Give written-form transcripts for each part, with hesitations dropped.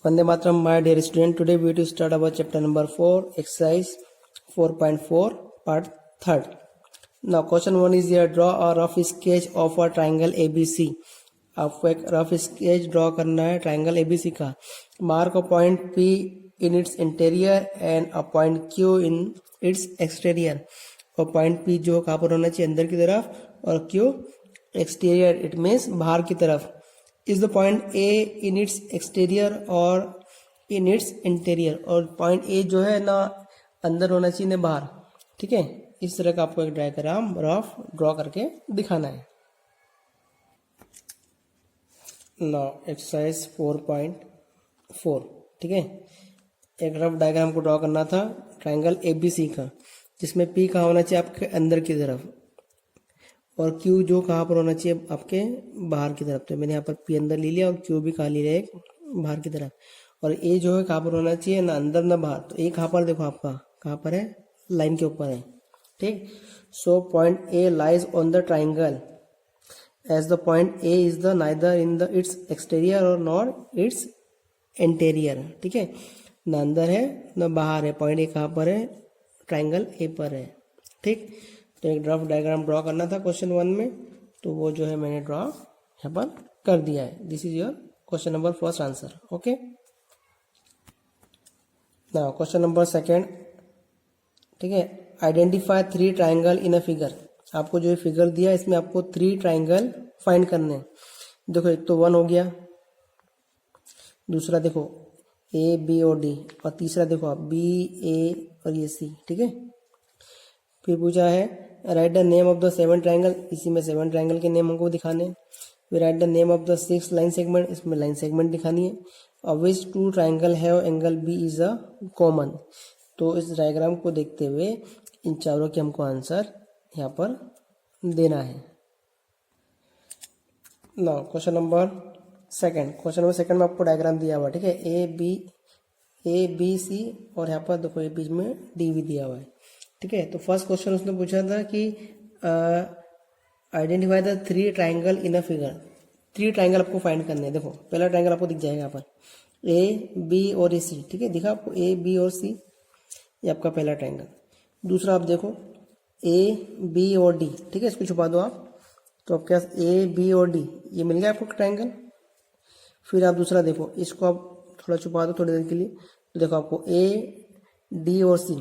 Vande Mataram, my dear student. Today we will start about chapter number 4, exercise 4.4, part 3rd. Now question 1 is here, draw a rough sketch of a triangle ABC. आपको एक rough sketch draw करना है triangle ABC का. Mark a point P in its interior and a point Q in its exterior. और point P जो कहाँ पर होना चाहिए, अंदर की तरफ, और Q एक्सटीरियर, इट मीन्स बाहर की तरफ. Is the point A in its exterior और इन इट्स इंटीरियर. और पॉइंट A जो है ना अंदर होना चाहिए ना बाहर. ठीक है, इस तरह का आपको एक डायग्राम रफ ड्रॉ करके दिखाना है. Now exercise 4.4. ठीक है, एक रफ डायग्राम को ड्रॉ करना था ट्राइंगल एबीसी का, जिसमें P कहाँ होना चाहिए, आपके अंदर की तरफ, और Q जो कहाँ पर होना चाहिए, आपके बाहर की तरफ. तो मैंने यहाँ पर P अंदर ले लिया और Q भी कहाँ ले लिया, एक बाहर की तरफ. और A जो है कहाँ पर होना चाहिए, ना अंदर ना बाहर. तो A कहाँ पर, देखो आपका कहाँ पर है, लाइन के ऊपर है. ठीक, so point A lies on the triangle as the point A is the neither in the its exterior or nor its interior. ठीक है, न अंदर है न बाहर है. पॉइंट A कहाँ पर है, ट्राइंगल A पर है. ठीक, तो एक रफ डायग्राम ड्रॉ करना था क्वेश्चन 1 में, तो वो जो है मैंने ड्रॉ यहाँ पर कर दिया है. This is your question number first answer. Okay, now question number second. ठीक है, identify 3 triangle in a figure. आपको जो फिगर दिया इसमें आपको 3 ट्राइंगल फाइंड करने हैं. देखो, एक तो 1 हो गया, दूसरा देखो A B और D, और तीसरा देखो आप B A और ये C. ठीक है, फिर पूछा है right the name of the 7 triangle. इसी में 7 ट्राइंगल के नेम हमको दिखाने हैं. फिर right the name of the 6 line segment. इसमें लाइन सेगमेंट दिखानी है. और विच 2 triangle have angle B is a common. तो इस डायग्राम को देखते हुए इन चारों के हमको आंसर यहाँ पर देना है. Now question number second. Question number second में आपको डायग्राम दिया हुआ. ठीक है, ए बी सी, और यहाँ पर देखो ये बीच में डी भी दिया हुआ है. ठीक है, तो फर्स्ट क्वेश्चन उसने पूछा था कि identify the 3 triangle in a figure. 3 triangle आपको फाइंड करने हैं. देखो पहला ट्राइंगल आपको दिख जाएगा यहाँ पर, ए बी और ए सी. ठीक है, दिखा आपको ए बी और सी, ये आपका पहला ट्राइंगल. दूसरा आप देखो ए बी और डी. ठीक है, इसको छुपा दो आप, तो आपके पास ए बी और डी ये मिल गया आपको ट्राइंगल. फिर आप दूसरा देखो, इसको आप थोड़ा छुपा दो थोड़ी देर के लिए. तो देखो आपको ए डी और सी,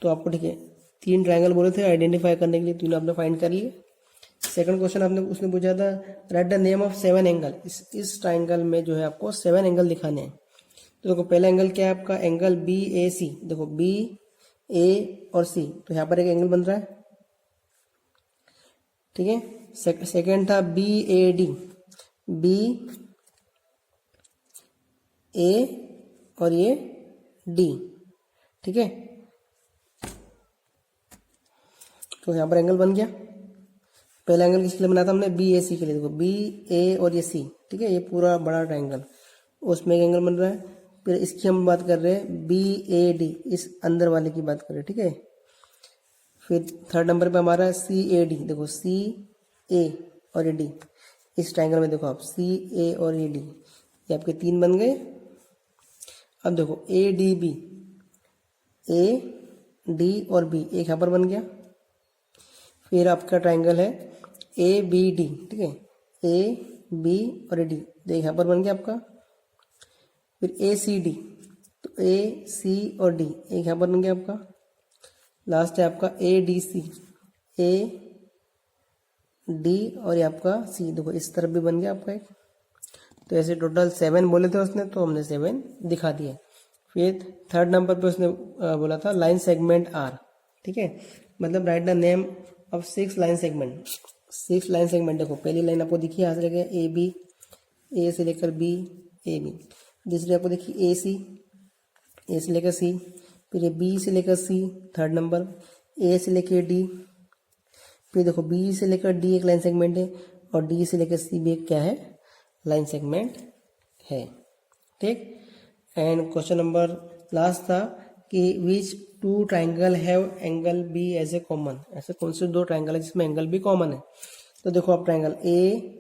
तो आपको ठीक है 3 ट्राइंगल बोले थे आइडेंटिफाई करने के लिए, तीनों आपने फाइंड कर लिए. सेकंड क्वेश्चन आपने उसने पूछा था right the name of 7 angle. इस ट्राइंगल में जो है आपको 7 एंगल दिखाने हैं. तो देखो पहला एंगल क्या है आपका, एंगल बी ए सी. देखो बी ए और सी, तो यहाँ पर एक एंगल बन रहा है. ठीक है, सेकेंड था बी ए डी. बी ए और ये डी. ठीक है, तो यहाँ पर एंगल बन गया. पहला एंगल किसके लिए बनाया था हमने, बी ए सी के लिए. देखो बी ए और ये सी. ठीक है, ये पूरा बड़ा ट्राइंगल, उसमें एक एंगल बन रहा है. फिर इसकी हम बात कर रहे हैं बी ए डी, इस अंदर वाले की बात कर रहे हैं. ठीक है, फिर थर्ड नंबर पे हमारा सी ए डी. देखो सी ए और ए डी, इस ट्राइंगल में देखो आप सी ए और ए डी, ये आपके 3 बन गए. अब देखो A D B, A D और बी एक यहाँ पर बन गया. फिर आपका ट्राइंगल है ए बी डी. ठीक है, ए बी और ए डी, देख यहाँ पर बन गया आपका. फिर ए सी डी, तो ए सी और डी एक यहाँ पर बन गया आपका. लास्ट है आपका A D C, A D और ये आपका सी. देखो इस तरफ भी बन गया आपका एक. तो ऐसे टोटल 7 बोले थे उसने, तो हमने 7 दिखा दिया. फिर थर्ड नंबर पे उसने बोला था लाइन सेगमेंट आर. ठीक है, मतलब right the name of 6 line segment. 6 line segment. देखो पहली लाइन आपको दिखी यहाँ से लेकर ए बी, ए से लेकर बी ए बी. दूसरी आपको देखी ए सी, ए से लेकर सी. फिर बी से लेकर सी थर्ड नंबर, ए से लेकर डी. फिर देखो बी से लेकर डी एक लाइन सेगमेंट है, और डी से लेकर सी भी एक क्या है, लाइन सेगमेंट है. ठीक, एंड क्वेश्चन नंबर लास्ट था कि which 2 triangle have angle B as a common. ऐसे कौन से 2 ट्राइंगल है जिसमें एंगल बी कॉमन है. तो देखो आप ट्राइंगल ए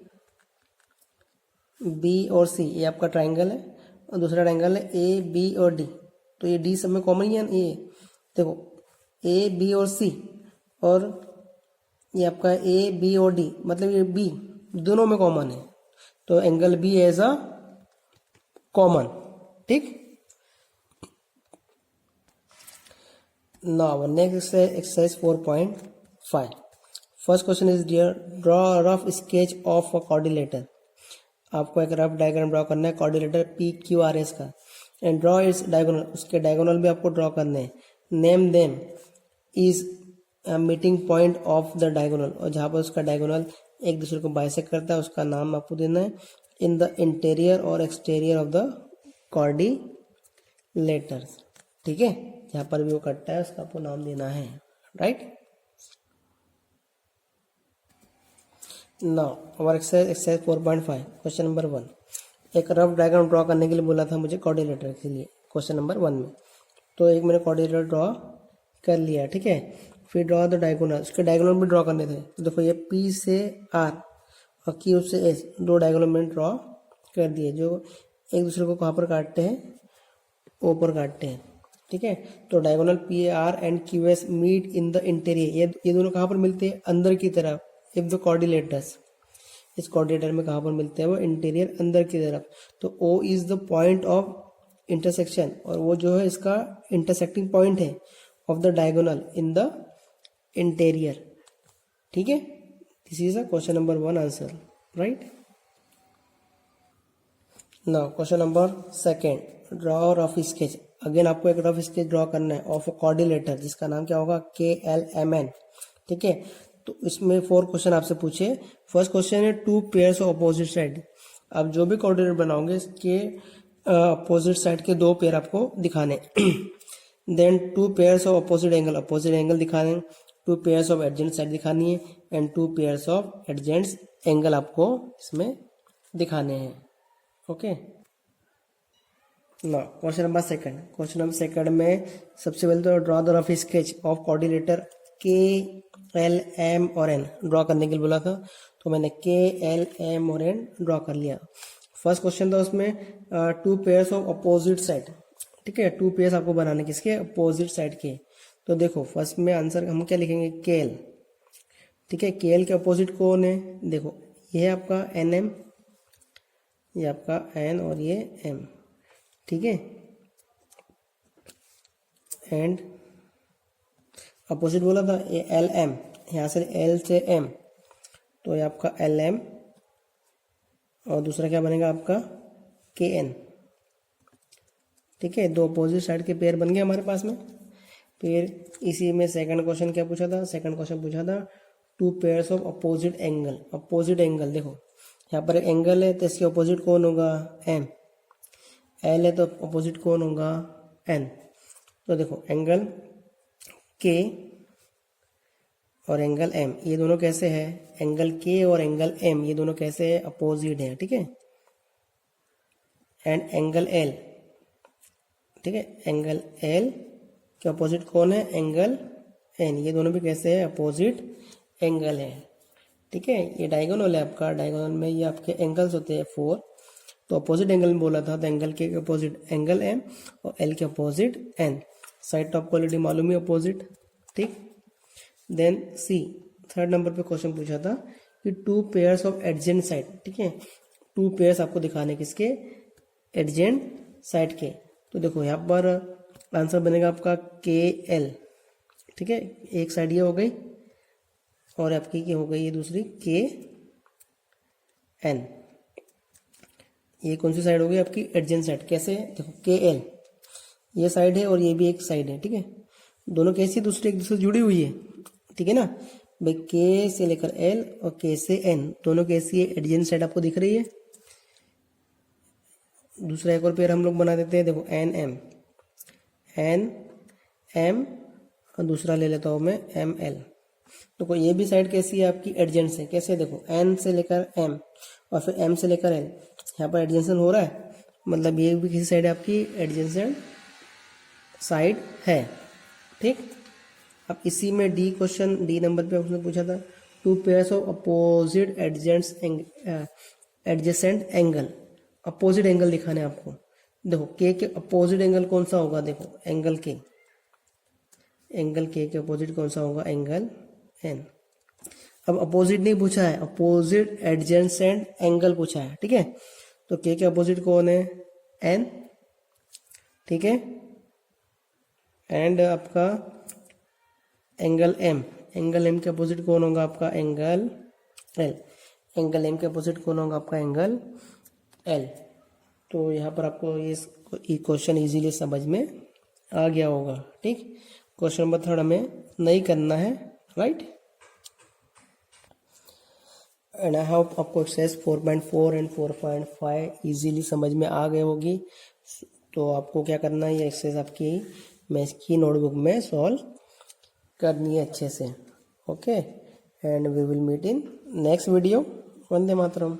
बी और सी, ये आपका ट्राइंगल है. और दूसरा ट्रायंगल है ए बी और डी, तो ये डी सब में कॉमन ही है ना। ये देखो ए बी और सी, और ये आपका ए बी और डी, मतलब ये बी दोनों में कॉमन है, तो angle B as a common. ठीक, now next exercise 4.5। First question is dear draw rough sketch of a coordinator. आपको एक रफ डायग्राम ड्रॉ करना है coordinator P Q R S का, एंड ड्रॉ इट्स डायगोनल, उसके diagonal भी आपको draw करने हैं। Name them is meeting point of the diagonal, और जहाँ पर उसका डायगोनल एक दूसरे को बाइसेक्ट करता है उसका नाम आपको देना है। इन द इंटीरियर और एक्सटीरियर ऑफ द कोऑर्डिनेटर, ठीक है, जहाँ पर भी वो कटता है उसका आपको नाम देना है, राइट। नाउ हमारा एक्सरसाइज 4.5 क्वेश्चन नंबर 1। एक रफ डायग्राम ड्रॉ करने के लिए बोला था मुझे कोऑर्डिनेटर के लिए क्वेश्चन नंबर 1 में, तो एक मैंने कोऑर्डिनेटर ड्रॉ कर लिया, ठीक है। फिर ड्रॉ द डायगोनल, उसके डायगोनल भी ड्रॉ करने थे, तो देखो ये पी से आर और क्यू से एस, दो डायगोनल मैंने ड्रॉ कर दिए जो एक दूसरे को कहाँ पर काटते हैं, ऊपर काटते हैं, ठीक है। तो diagonal P R and Q S meet in the interior, ये दोनों कहाँ पर मिलते हैं, अंदर की तरफ। इफ द कोऑर्डिनेटर्स, इस कोऑर्डिनेटर में कहाँ पर मिलते हैं, वो इंटीरियर अंदर की तरफ। तो O is the point of intersection, और वो जो है इसका इंटरसेक्टिंग पॉइंट है of the diagonal in the interior, ठीक है। This is a question number 1 answer, right. Now question number 2, draw rough sketch. Again आपको एक रफ स्केच ड्रॉ करना है ऑफ अ कोऑर्डिनेटर जिसका नाम क्या होगा, KLMN, ठीक है। तो इसमें 4 क्वेश्चन आपसे पूछे। फर्स्ट क्वेश्चन है 2 पेयर्स ऑफ अपोजिट साइड। आप जो भी कोऑर्डिनेटर बनाओगे इसके अपोजिट साइड के 2 पेयर आपको दिखाने। Then 2 pairs of opposite angle दिखाने, 2 पेयर्स ऑफ एडजेंट साइड दिखानी है, and 2 pairs of adjacent angle आपको इसमें दिखाने हैं, ओके। ना क्वेश्चन नंबर 2, क्वेश्चन नंबर 2 में सबसे पहले तो draw the rough sketch of coordinator KLM और N ड्रॉ करने के लिए बोला था, तो मैंने KLM और N ड्रॉ कर लिया। फर्स्ट क्वेश्चन था उसमें 2 पेयर्स ऑफ अपोजिट साइड, ठीक है। 2 पेयर्स आपको बनाने किसके, अपोजिट साइड के। तो देखो फर्स्ट में आंसर हम क्या लिखेंगे, KL, ठीक है। KL के अपोजिट कौन है, देखो ये है आपका NM, ये आपका N और ये M, ठीक है। एंड अपोजिट बोला था ये LM, यहाँ से L से M, तो ये आपका LM, और दूसरा क्या बनेगा आपका KN, ठीक है। 2 अपोजिट साइड के पेयर बन गए हमारे पास में। फिर इसी में सेकंड क्वेश्चन क्या पूछा था, सेकंड क्वेश्चन पूछा था 2 pairs of opposite angle. Opposite angle देखो यहाँ पर एक एंगल है तो इसके अपोजिट कौन होगा, M। L है तो अपोजिट कौन होगा, N। तो देखो एंगल K और एंगल M ये दोनों कैसे है, एंगल K और एंगल M ये दोनों कैसे है, अपोजिट है, ठीक है। एंड एंगल L, ठीक है, एंगल L के अपोजिट कौन है, एंगल N, ये दोनों भी कैसे है, अपोजिट एंगल है, ठीक है। ये डायगोनल है आपका, डायगोनल में ये आपके एंगल्स होते हैं 4, तो अपोजिट एंगल में बोला था, तो एंगल K के अपोजिट एंगल M और L के opposite N। Side top quality मालूम ही, अपोजिट, ठीक। देन C, थर्ड नंबर पे क्वेश्चन पूछा था कि 2 पेयर्स ऑफ एडजेंट साइड, ठीक है। 2 पेयर्स आपको दिखाने किसके, एडजेंट साइड के। तो देखो यहाँ पर आंसर बनेगा आपका KL, ठीक है। एक साइड ये हो गई और आपकी क्या हो गई, ये दूसरी KN। ये कौन सी साइड होगी आपकी, एडजेंट साइड। कैसे, देखो KL ये साइड है और ये भी एक साइड है, ठीक है। दोनों कैसी दूसरे एक दूसरे से जुड़ी हुई है, ठीक है ना भाई। K से लेकर L और K से N दोनों कैसी है, एडजेंट साइड आपको दिख रही है। दूसरा एक और पेयर हम लोग बना देते हैं, देखो NM, NM और दूसरा ले लेता हूँ मैं ML। तो ये भी साइड कैसी है आपकी, एडजेंट है। कैसे, देखो N से लेकर M और फिर M से लेकर L, यहाँ पर एडजेंशन हो रहा है, मतलब ये भी किसी साइड आपकी एडजेंशन साइड है, ठीक। अब इसी में डी क्वेश्चन, डी नंबर पे उसने पूछा था 2 pairs of opposite adjacent angle. Opposite angle दिखाने आपको, देखो के अपोजिट एंगल कौन सा होगा, देखो एंगल के अपोजिट कौन सा होगा, एंगल एन। अब अपोजिट नहीं पूछा है, अपोजिट एडजेसेंट एंगल पूछा है, ठीक है। तो के अपोजिट कौन है, एन, ठीक है। एंड आपका एंगल एम के अपोजिट कौन होगा आपका, एंगल एल। एंगल एम के अपोजिट कौन होगा आपका, एंगल एल। तो यहाँ पर आपको ये क्वेश्चन इजीली समझ में आ गया होगा, ठीक। क्वेश्चन नंबर 3 हमें नहीं करना है, राइट। एंड आई होप आपको एक्सरसाइज 4.4 एंड 4.5 इजीली समझ में आ गए होगी। तो आपको क्या करना है, ये एक्सरसाइज आपकी मैं इसकी नोटबुक में सॉल्व करनी है अच्छे से, okay. And we will meet in next video. Vande Mataram.